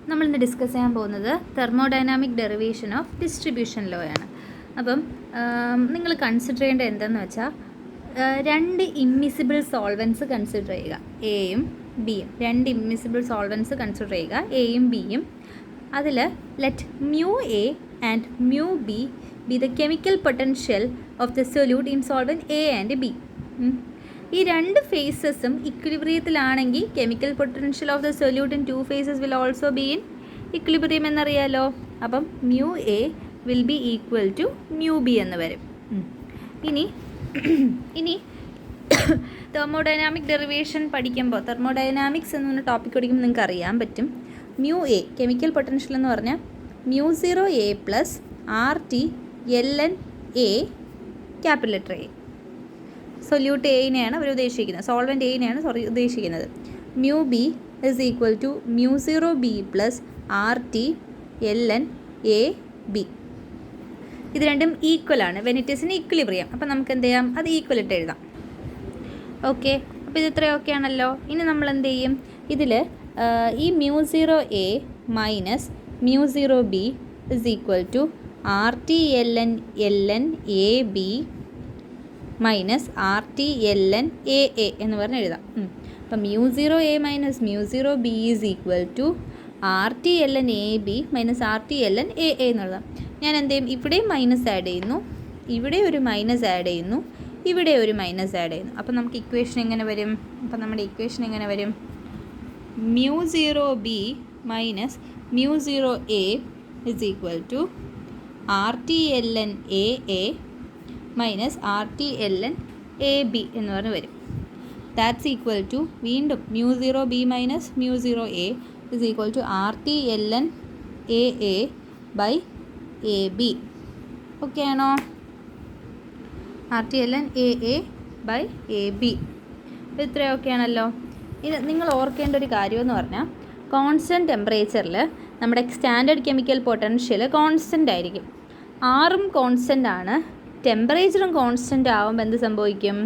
നമ്മളിന്ന് ഡിസ്കസ് ചെയ്യാൻ പോകുന്നത് thermodynamic derivation of distribution law ആണ്. അപ്പം നിങ്ങൾ കൺസിഡർ ചെയ്യേണ്ടത് എന്താണെന്ന് വെച്ചാൽ രണ്ട് ഇമ്മിസിബിൾ സോൾവൻസ് കൺസിഡർ ചെയ്യുക, എയും ബിയും. രണ്ട് ഇമ്മിസിബിൾ സോൾവൻസ് കൺസിഡർ ചെയ്യുക, എയും ബിയും. അതിൽ let mu A and mu B be the chemical potential of the solute in solvent A and B. ഈ രണ്ട് ഫേസസും ഇക്വിലിബ്രിയത്തിലാണെങ്കിൽ chemical potential of the solute in two phases will also be in equilibrium എന്നറിയാലോ. അപ്പം mu A will be equal to mu B എന്ന് വരും. ഇനി thermodynamic derivation പഠിക്കുമ്പോൾ, തെർമോഡൈനാമിക്സ് എന്ന ടോപ്പിക് പഠിക്കുമ്പോൾ നിങ്ങൾക്ക് അറിയാൻ പറ്റും, മ്യൂ എ കെമിക്കൽ പൊട്ടൻഷ്യൽ എന്ന് പറഞ്ഞാൽ mu 0 A plus R T L N A capital letter A. Solute എയിനെയാണ് അവർ ഉദ്ദേശിക്കുന്നത്, സോൾവെൻറ്റ് എയിനെയാണ് ഉദ്ദേശിക്കുന്നത്. Mu B is equal to mu 0 B plus R T L N A B. ഇത് രണ്ടും ഈക്വലാണ്, when it is in equilibrium. അപ്പം നമുക്ക് എന്ത് ചെയ്യാം, അത് ഈക്വൽ ഇട്ട് എഴുതാം. ഓക്കെ, അപ്പോൾ ഇത് ഇത്രയും ഓക്കെ ആണല്ലോ. ഇനി നമ്മൾ എന്ത് ചെയ്യും, ഇതിൽ ഈ mu 0 A minus mu 0 B is equal to R T L N A B minus R T L N A A എന്ന് പറഞ്ഞ് എഴുതാം. അപ്പം mu 0 A minus mu 0 B is equal to R T L N A B minus R T L N A A എന്നുള്ളത്. ഞാൻ എന്ത് ചെയ്യും, ഇവിടെയും minus add ചെയ്യുന്നു, ഇവിടെ ഒരു മൈനസ് ആഡ് ചെയ്യുന്നു, ഇവിടെ ഒരു മൈനസ് ആഡ് ചെയ്യുന്നു. അപ്പം നമുക്ക് ഇക്വേഷൻ എങ്ങനെ വരും, അപ്പം നമ്മുടെ ഇക്വേഷൻ എങ്ങനെ വരും, mu 0 B minus mu 0 A is equal to R T L N A A minus R T L N A B എന്ന് പറഞ്ഞ് വരും. ദാറ്റ്സ് ഈക്വൽ ടു വീണ്ടും mu 0 B minus mu 0 A is equal to R T L N A A by A B. Okay ആണോ? R T L N A A by A B. ഇത്രയും okay ആണല്ലോ. ഇത് നിങ്ങൾ ഓർക്കേണ്ട ഒരു കാര്യമെന്ന് പറഞ്ഞാൽ, കോൺസ്റ്റൻറ്റ് ടെമ്പറേച്ചറിൽ നമ്മുടെ സ്റ്റാൻഡേർഡ് കെമിക്കൽ പൊട്ടൻഷ്യൽ കോൺസ്റ്റൻ്റ് ആയിരിക്കും. ആറും കോൺസ്റ്റൻ്റ് ആണ്, ടെമ്പറേച്ചറും കോൺസ്റ്റൻ്റ് ആവുമ്പോൾ എന്ത് സംഭവിക്കും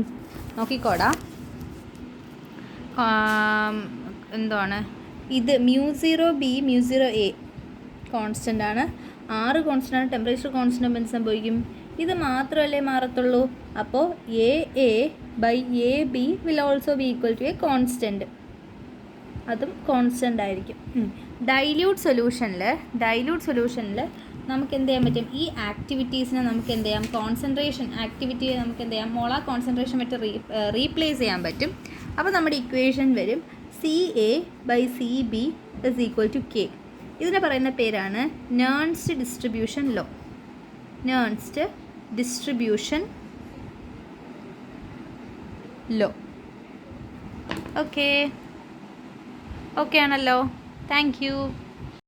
നോക്കിക്കോടാ. എന്താണ് ഇത്, mu 0 B mu 0 A constant ആണ്, 6 കോൺസ്റ്റൻ്റ് ആണ്, ടെമ്പറേച്ചർ കോൺസ്റ്റൻ്റ് ആകുമ്പോൾ എന്ത് സംഭവിക്കും, ഇത് മാത്രമല്ലേ മാറത്തുള്ളൂ. അപ്പോൾ A A by A B will also be equal to a constant, അതും കോൺസ്റ്റൻ്റ് ആയിരിക്കും. ഡൈല്യൂട്ട് സൊല്യൂഷനിൽ നമുക്ക് എന്ത് ചെയ്യാൻ പറ്റും, ഈ ആക്ടിവിറ്റീസിനെ നമുക്ക് എന്ത് ചെയ്യാം, കോൺസെൻട്രേഷൻ ആക്ടിവിറ്റിയെ നമുക്ക് എന്ത് ചെയ്യാം, മോളാർ കോൺസെൻട്രേഷൻ വെച്ച് റീപ്ലേസ് ചെയ്യാൻ പറ്റും. അപ്പോൾ നമ്മുടെ ഇക്വേഷൻ വരും C A by C B is equal to K. ഇതിനെ പറയുന്ന പേരാണ് Nernst distribution law. Nernst distribution law. Okay ആണല്ലോ. Thank U.